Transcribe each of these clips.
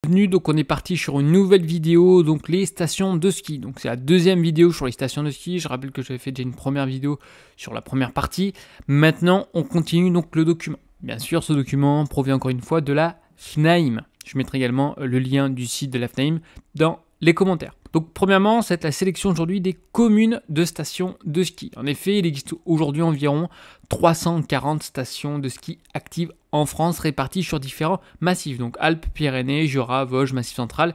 bienvenue. Donc on est parti sur une nouvelle vidéo, donc les stations de ski. Donc c'est la deuxième vidéo sur les stations de ski. Je rappelle que j'avais fait déjà une première vidéo sur la première partie. Maintenant on continue donc le document. Bien sûr ce document provient encore une fois de la FNAIM. Je mettrai également le lien du site de la FNAIM dans les commentaires. Donc premièrement, c'est la sélection aujourd'hui des communes de stations de ski. En effet, il existe aujourd'hui environ 340 stations de ski actives en France, réparties sur différents massifs. Donc Alpes, Pyrénées, Jura, Vosges, Massif central,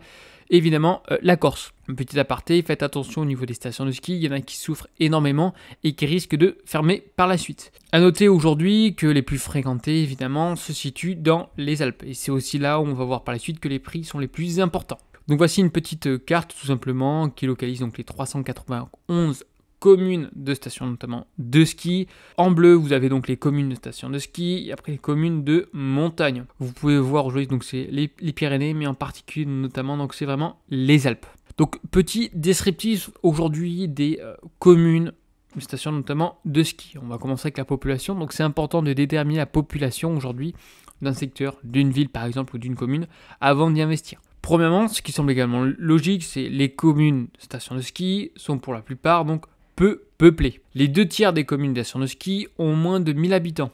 évidemment la Corse. Un petit aparté, faites attention au niveau des stations de ski, il y en a qui souffrent énormément et qui risquent de fermer par la suite. A noter aujourd'hui que les plus fréquentées, évidemment, se situent dans les Alpes. Et c'est aussi là où on va voir par la suite que les prix sont les plus importants. Donc voici une petite carte tout simplement qui localise donc les 391 communes de stations notamment de ski. En bleu vous avez donc les communes de stations de ski et après les communes de montagne. Vous pouvez voir aujourd'hui donc c'est les Pyrénées mais en particulier notamment donc c'est vraiment les Alpes. Donc petit descriptif aujourd'hui des communes de stations notamment de ski. On va commencer avec la population. Donc c'est important de déterminer la population aujourd'hui d'un secteur, d'une ville par exemple ou d'une commune avant d'y investir. Premièrement, ce qui semble également logique, c'est les communes stations de ski sont pour la plupart donc peu peuplées. Les 2 tiers des communes de stations de ski ont moins de 1000 habitants.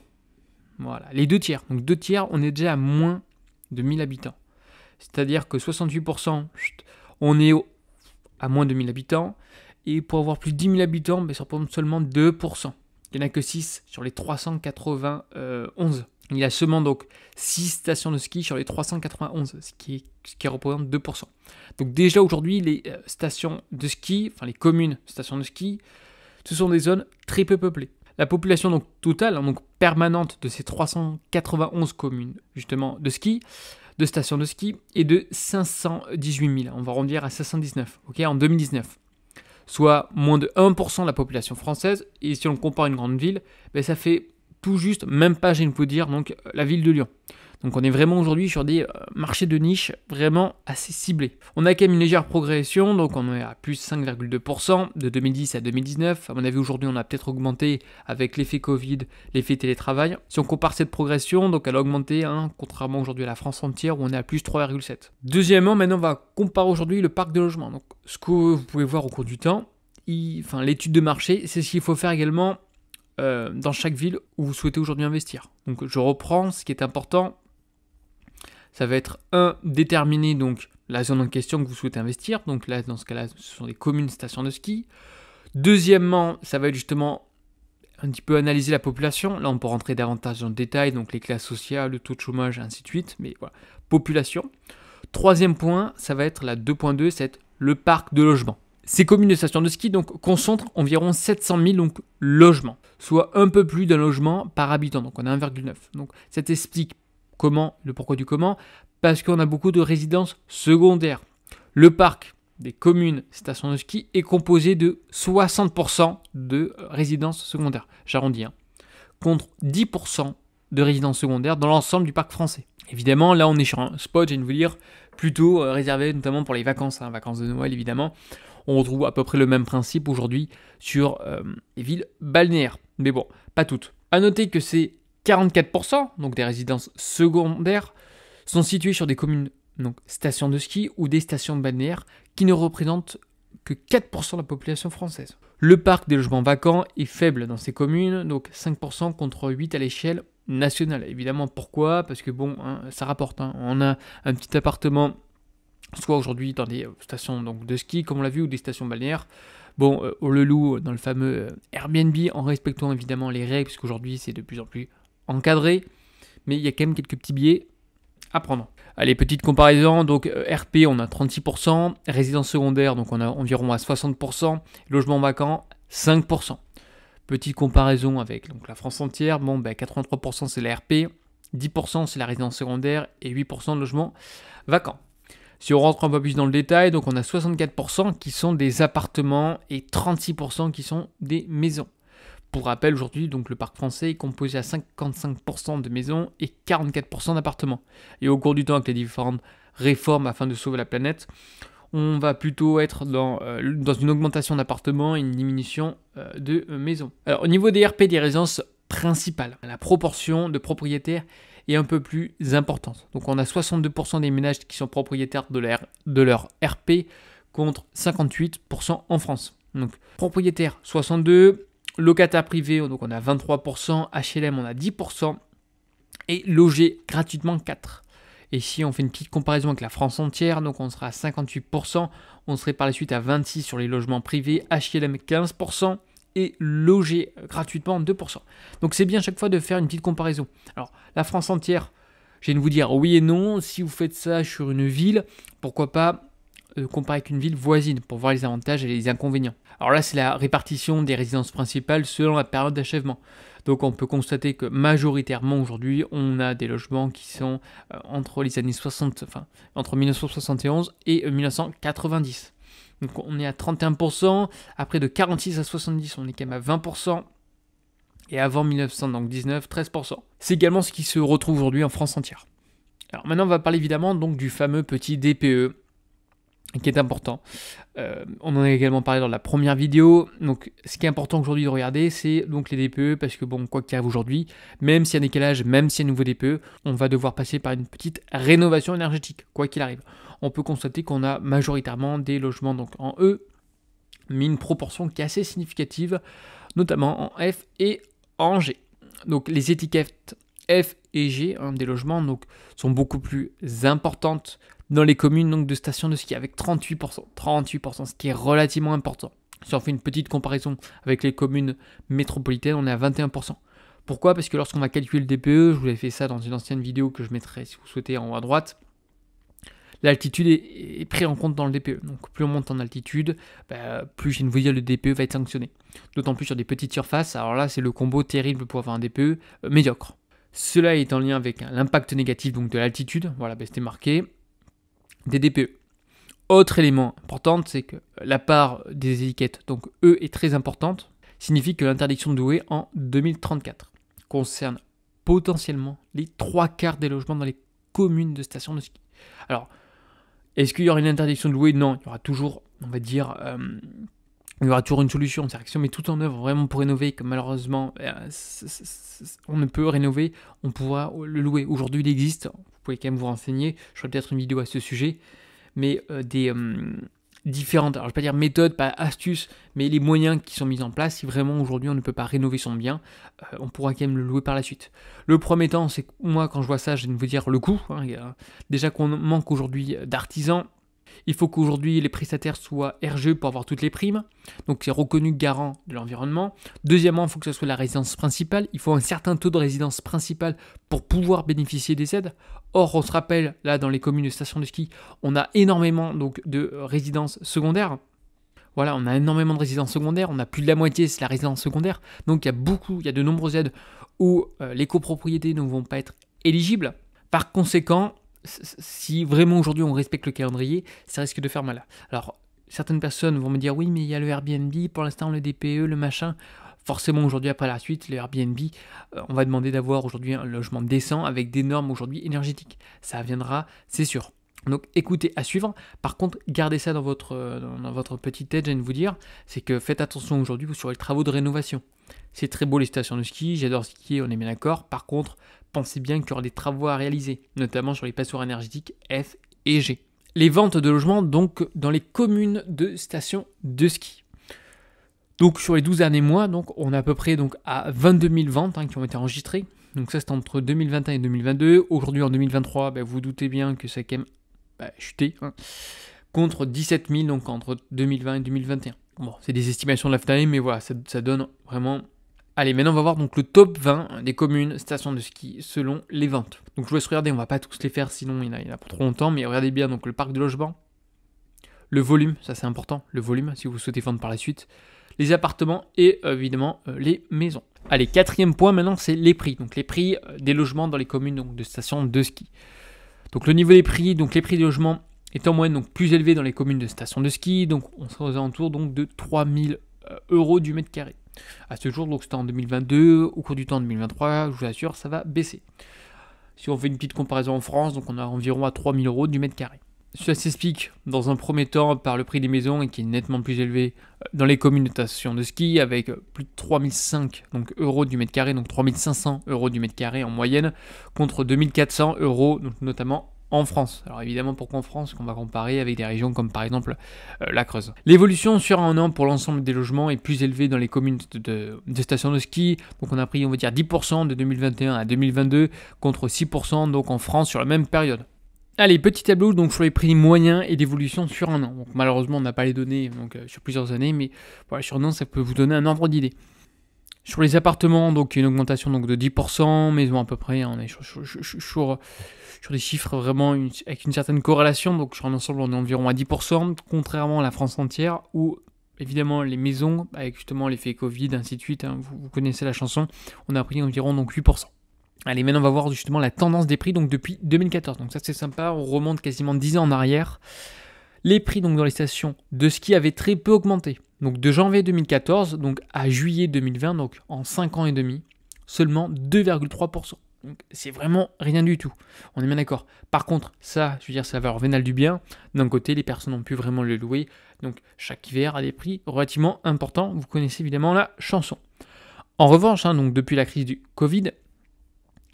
Voilà, les 2 tiers. Donc 2 tiers, on est déjà à moins de 1000 habitants. C'est-à-dire que 68%, on est à moins de 1000 habitants. Et pour avoir plus de 10 000 habitants, ça représente seulement 2%. Il n'y en a que 6 sur les 391. Il y a seulement donc 6 stations de ski sur les 391, ce qui représente 2%. Donc déjà aujourd'hui, les stations de ski, enfin les communes stations de ski, ce sont des zones très peu peuplées. La population donc totale, donc permanente de ces 391 communes justement de ski, de stations de ski, est de 518 000. On va arrondir à 519, en 2019. Soit moins de 1% de la population française. Et si on compare une grande ville, ça fait tout juste, même pas, je peux dire, donc la ville de Lyon. Donc on est vraiment aujourd'hui sur des marchés de niche vraiment assez ciblés. On a quand même une légère progression, donc on est à plus 5,2% de 2010 à 2019. À mon avis aujourd'hui on a peut-être augmenté avec l'effet Covid, l'effet télétravail. Si on compare cette progression, donc elle a augmenté, contrairement aujourd'hui à la France entière où on est à plus 3,7. Deuxièmement, maintenant on va comparer aujourd'hui le parc de logement. Donc ce que vous pouvez voir au cours du temps, l'étude de marché, c'est ce qu'il faut faire également dans chaque ville où vous souhaitez aujourd'hui investir. Donc je reprends, ce qui est important, ça va être déterminer donc la zone en question que vous souhaitez investir. Donc là, dans ce cas-là, ce sont des communes stations de ski. Deuxièmement, ça va être justement un petit peu analyser la population. Là, on peut rentrer davantage dans le détail, donc les classes sociales, le taux de chômage, ainsi de suite. Mais voilà, population. Troisième point, ça va être la 2.2, c'est le parc de logement. Ces communes de stations de ski donc, concentrent environ 700 000 donc, logements, soit un peu plus d'un logement par habitant, donc on a 1,9. Donc ça t'explique comment, le pourquoi du comment, parce qu'on a beaucoup de résidences secondaires. Le parc des communes stations de ski est composé de 60% de résidences secondaires, j'arrondis, contre 10% de résidences secondaires dans l'ensemble du parc français. Évidemment, là on est sur un spot, j'ai envie de vous dire, plutôt réservé notamment pour les vacances, vacances de Noël évidemment. On retrouve à peu près le même principe aujourd'hui sur les villes balnéaires. Mais bon, pas toutes. A noter que ces 44%, donc des résidences secondaires, sont situées sur des communes, donc stations de ski ou des stations balnéaires qui ne représentent que 4% de la population française. Le parc des logements vacants est faible dans ces communes, donc 5% contre 8% à l'échelle nationale. Évidemment, pourquoi ? Parce que bon, ça rapporte. On a un petit appartement soit aujourd'hui dans des stations donc, de ski, comme on l'a vu, ou des stations balnéaires. Bon, on le loue dans le fameux Airbnb, en respectant évidemment les règles, puisqu'aujourd'hui c'est de plus en plus encadré, mais il y a quand même quelques petits biais à prendre. Allez, petite comparaison, donc RP on a 36%, résidence secondaire donc on a environ à 60%, logement vacant 5%. Petite comparaison avec donc, la France entière, 83% c'est la RP, 10% c'est la résidence secondaire et 8% de logement vacant. Si on rentre un peu plus dans le détail, donc on a 64% qui sont des appartements et 36% qui sont des maisons. Pour rappel, aujourd'hui, donc le parc français est composé à 55% de maisons et 44% d'appartements. Et au cours du temps, avec les différentes réformes afin de sauver la planète, on va plutôt être dans une augmentation d'appartements et une diminution de maisons. Alors, au niveau des RP, des résidences principales, la proportion de propriétaires est un peu plus importante. Donc on a 62% des ménages qui sont propriétaires de leur RP contre 58% en France. Donc propriétaire 62%, locataire privé, donc on a 23%, HLM on a 10% et logé gratuitement 4%. Et si on fait une petite comparaison avec la France entière, donc on sera à 58%, on serait par la suite à 26% sur les logements privés, HLM 15% et logé gratuitement 2%. Donc c'est bien chaque fois de faire une petite comparaison. Alors la France entière, je viens de vous dire oui et non, si vous faites ça sur une ville, pourquoi pas comparer avec une ville voisine pour voir les avantages et les inconvénients. Alors là c'est la répartition des résidences principales selon la période d'achèvement. Donc on peut constater que majoritairement aujourd'hui, on a des logements qui sont entre les années 60, enfin entre 1971 et 1990. Donc on est à 31%, après de 46 à 70, on est quand même à 20%, et avant 1919, 13%. C'est également ce qui se retrouve aujourd'hui en France entière. Alors maintenant on va parler évidemment donc du fameux petit DPE, qui est important. On en a également parlé dans la première vidéo. Donc, ce qui est important aujourd'hui de regarder, c'est donc les DPE, parce que bon, quoi qu'il arrive aujourd'hui, même s'il y a un décalage, même s'il y a un nouveau DPE, on va devoir passer par une petite rénovation énergétique, quoi qu'il arrive. On peut constater qu'on a majoritairement des logements donc en E, mais une proportion qui est assez significative, notamment en F et en G. Donc, les étiquettes F et G des logements donc, sont beaucoup plus importantes dans les communes donc, de stations de ski avec 38%, ce qui est relativement important. Si on fait une petite comparaison avec les communes métropolitaines, on est à 21%. Pourquoi ? Parce que lorsqu'on va calculer le DPE, je vous avais fait ça dans une ancienne vidéo que je mettrai si vous souhaitez en haut à droite, l'altitude est prise en compte dans le DPE. Donc plus on monte en altitude, plus je viens de vous dire le DPE va être sanctionné. D'autant plus sur des petites surfaces, alors là c'est le combo terrible pour avoir un DPE médiocre. Cela est en lien avec l'impact négatif donc, de l'altitude, voilà, c'était marqué. Des DPE. Autre élément important, c'est que la part des étiquettes, donc E, est très importante, signifie que l'interdiction de louer en 2034 concerne potentiellement les 3/4 des logements dans les communes de stations de ski. Alors, est-ce qu'il y aura une interdiction de louer ? Non, il y aura toujours, on va dire, il y aura toujours une solution. C'est-à-dire que si on met tout en œuvre vraiment pour rénover, que malheureusement on ne peut rénover, on pourra le louer. Aujourd'hui, il existe, vous pouvez quand même vous renseigner, je ferai peut-être une vidéo à ce sujet, mais des différentes, alors je ne vais pas dire méthodes, pas astuces, mais les moyens qui sont mis en place, si vraiment aujourd'hui on ne peut pas rénover son bien, on pourra quand même le louer par la suite. Le premier temps, c'est que moi quand je vois ça, je viens de vous dire le coût. Déjà qu'on manque aujourd'hui d'artisans, il faut qu'aujourd'hui les prestataires soient RGE pour avoir toutes les primes, donc c'est reconnu garant de l'environnement. Deuxièmement, il faut que ce soit la résidence principale, il faut un certain taux de résidence principale pour pouvoir bénéficier des aides. Or, on se rappelle, là dans les communes de stations de ski, on a énormément donc, de résidences secondaires. Voilà, on a énormément de résidences secondaires, on a plus de la moitié, c'est la résidence secondaire. Donc il y a de nombreuses aides où les copropriétés ne vont pas être éligibles. Par conséquent, si vraiment aujourd'hui on respecte le calendrier, ça risque de faire mal. Alors, certaines personnes vont me dire oui, mais il y a le Airbnb, pour l'instant le DPE, le machin. Forcément aujourd'hui après la suite, le Airbnb, on va demander d'avoir aujourd'hui un logement décent avec des normes aujourd'hui énergétiques. Ça viendra, c'est sûr. Donc écoutez, à suivre. Par contre, gardez ça dans votre petite tête, je viens de vous dire, c'est que faites attention aujourd'hui sur les travaux de rénovation. C'est très beau les stations de ski, j'adore skier, on est bien d'accord. Par contre, pensez bien qu'il y aura des travaux à réaliser, notamment sur les passoires énergétiques F et G. Les ventes de logements donc dans les communes de stations de ski. Donc sur les 12 derniers mois, donc, on est à peu près donc, à 22 000 ventes qui ont été enregistrées. Donc ça c'est entre 2021 et 2022. Aujourd'hui en 2023, vous doutez bien que ça a quand même chuté. Contre 17 000 donc entre 2020 et 2021. Bon, c'est des estimations de la FNAE, mais voilà, ça donne vraiment... Allez, maintenant on va voir donc le top 20 des communes stations de ski selon les ventes. Donc je vous laisse regarder, on va pas tous les faire sinon il y en a pour trop longtemps, mais regardez bien donc le parc de logement, le volume, ça c'est important, le volume si vous souhaitez vendre par la suite, les appartements et évidemment les maisons. Allez, quatrième point maintenant, c'est les prix. Donc les prix des logements dans les communes donc, de stations de ski. Donc le niveau des prix, donc les prix des logements est en moyenne donc plus élevé dans les communes de stations de ski. Donc on sera aux alentours donc, de 3 000 € du mètre carré. À ce jour, donc c'était en 2022, au cours du temps en 2023, je vous assure, ça va baisser. Si on fait une petite comparaison en France, donc on a environ à 3 000 € du mètre carré. Ça s'explique dans un premier temps par le prix des maisons et qui est nettement plus élevé dans les communes de station de ski avec plus de 3005 euros du mètre carré, donc 3500 euros du mètre carré en moyenne contre 2400 euros, donc notamment en France. Alors évidemment, pourquoi en France? Qu'on va comparer avec des régions comme par exemple la Creuse. L'évolution sur un an pour l'ensemble des logements est plus élevée dans les communes de stations de ski. Donc on a pris, on va dire, 10% de 2021 à 2022 contre 6% donc en France sur la même période. Allez, petit tableau donc sur les prix moyens et d'évolution sur un an. Donc, malheureusement, on n'a pas les données sur plusieurs années, mais voilà, sur un an, ça peut vous donner un ordre d'idée. Sur les appartements, donc une augmentation donc, de 10%, maison à peu près, on est sur des chiffres vraiment avec une certaine corrélation, donc sur un ensemble on est environ à 10%, contrairement à la France entière, où évidemment les maisons, avec justement l'effet Covid, ainsi de suite, hein, vous connaissez la chanson, on a pris environ donc 8%. Allez, maintenant on va voir justement la tendance des prix donc depuis 2014. Donc ça c'est sympa, on remonte quasiment 10 ans en arrière. Les prix donc dans les stations de ski avaient très peu augmenté. Donc de janvier 2014 donc à juillet 2020, donc en 5 ans et demi, seulement 2,3%. Donc c'est vraiment rien du tout. On est bien d'accord. Par contre, ça, je veux dire, c'est la valeur vénale du bien. D'un côté, les personnes ont pu vraiment le louer. Donc chaque hiver à des prix relativement importants. Vous connaissez évidemment la chanson. En revanche, donc depuis la crise du Covid,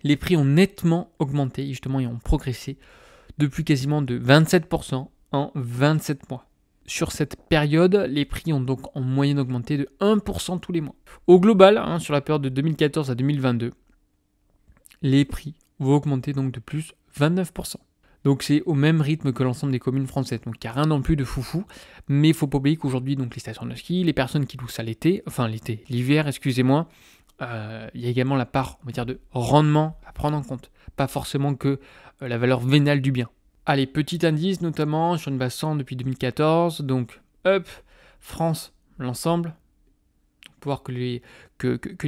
les prix ont nettement augmenté, justement, et ont progressé depuis quasiment de 27% en 27 mois. Sur cette période, les prix ont donc en moyenne augmenté de 1% tous les mois. Au global, sur la période de 2014 à 2022, les prix vont augmenter donc de plus 29%. Donc c'est au même rythme que l'ensemble des communes françaises. Donc il n'y a rien non plus de foufou, mais il ne faut pas oublier qu'aujourd'hui, donc les stations de ski, les personnes qui louent ça l'hiver, excusez-moi, il y a également la part, on va dire, de rendement à prendre en compte. Pas forcément que la valeur vénale du bien. Allez, petit indice notamment sur une base 100 depuis 2014. Donc, France, l'ensemble. On peut voir que les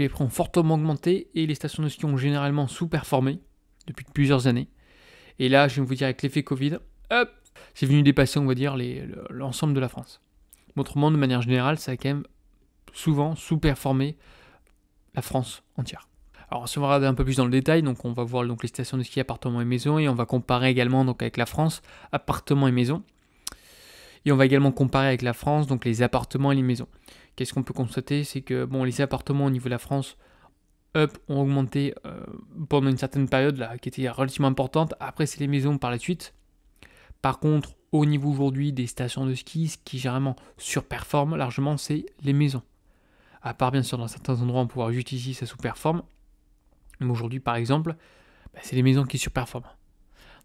prix ont fortement augmenté et les stations de ski ont généralement sous-performé depuis plusieurs années. Et là, je vais vous dire, avec l'effet Covid, c'est venu dépasser, on va dire, l'ensemble de la France. Autrement, de manière générale, ça a quand même souvent sous-performé la France entière. Alors si on va regarder un peu plus dans le détail, donc on va voir donc les stations de ski appartements et maisons et on va comparer également donc avec la France appartements et maisons. Et on va également comparer avec la France donc les appartements et les maisons. Qu'est-ce qu'on peut constater? C'est que les appartements au niveau de la France ont augmenté pendant une certaine période là, qui était relativement importante. Après c'est les maisons par la suite. Par contre, au niveau aujourd'hui des stations de ski, ce qui généralement surperforme largement, c'est les maisons. À part bien sûr dans certains endroits on peut voir juste ici ça sous-performe. Mais aujourd'hui par exemple, c'est les maisons qui surperforment.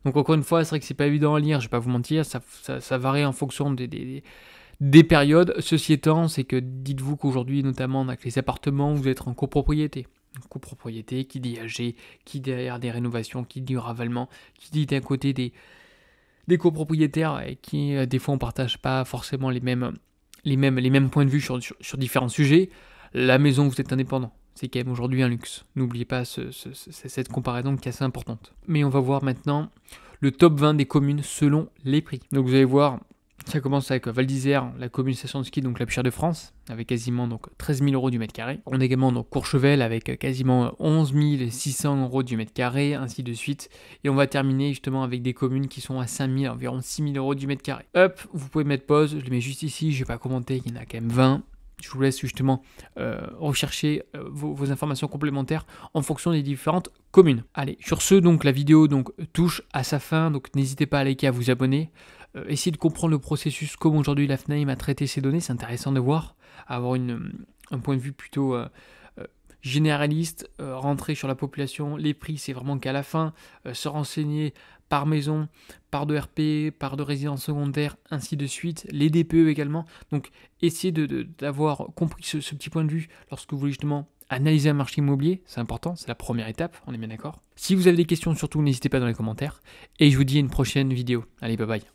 Donc encore une fois, c'est vrai que c'est pas évident à lire, je vais pas vous mentir, ça varie en fonction des périodes. Ceci étant, c'est que dites-vous qu'aujourd'hui notamment avec les appartements, vous êtes en copropriété. Une copropriété qui dit AG, qui dit derrière des rénovations, qui dit ravalement, qui dit d'un côté des copropriétaires et qui des fois on partage pas forcément les mêmes points de vue sur différents sujets. La maison, vous êtes indépendant. C'est quand même aujourd'hui un luxe. N'oubliez pas cette comparaison qui est assez importante. Mais on va voir maintenant le top 20 des communes selon les prix. Donc vous allez voir, ça commence avec Val d'Isère, la commune station de ski, donc la plus chère de France, avec quasiment donc 13 000 euros du mètre carré. On a également donc Courchevel avec quasiment 11 600 euros du mètre carré, ainsi de suite. Et on va terminer justement avec des communes qui sont à 5 000, environ 6 000 euros du mètre carré. Hop, vous pouvez mettre pause, je le mets juste ici, je ne vais pas commenter, il y en a quand même 20. Je vous laisse justement rechercher vos informations complémentaires en fonction des différentes communes. Allez, sur ce, donc la vidéo touche à sa fin, donc n'hésitez pas à liker, à vous abonner. Essayez de comprendre le processus, comme aujourd'hui la FNAIM a traité ces données, c'est intéressant de voir, avoir un point de vue plutôt généraliste, rentrer sur la population, les prix c'est vraiment qu'à la fin, se renseigner par maison, par de RP, par de résidence secondaire, ainsi de suite, les DPE également. Donc essayez d'avoir compris ce petit point de vue lorsque vous voulez justement analyser un marché immobilier, c'est important, c'est la première étape, on est bien d'accord. Si vous avez des questions, surtout n'hésitez pas dans les commentaires, et je vous dis à une prochaine vidéo. Allez, bye bye.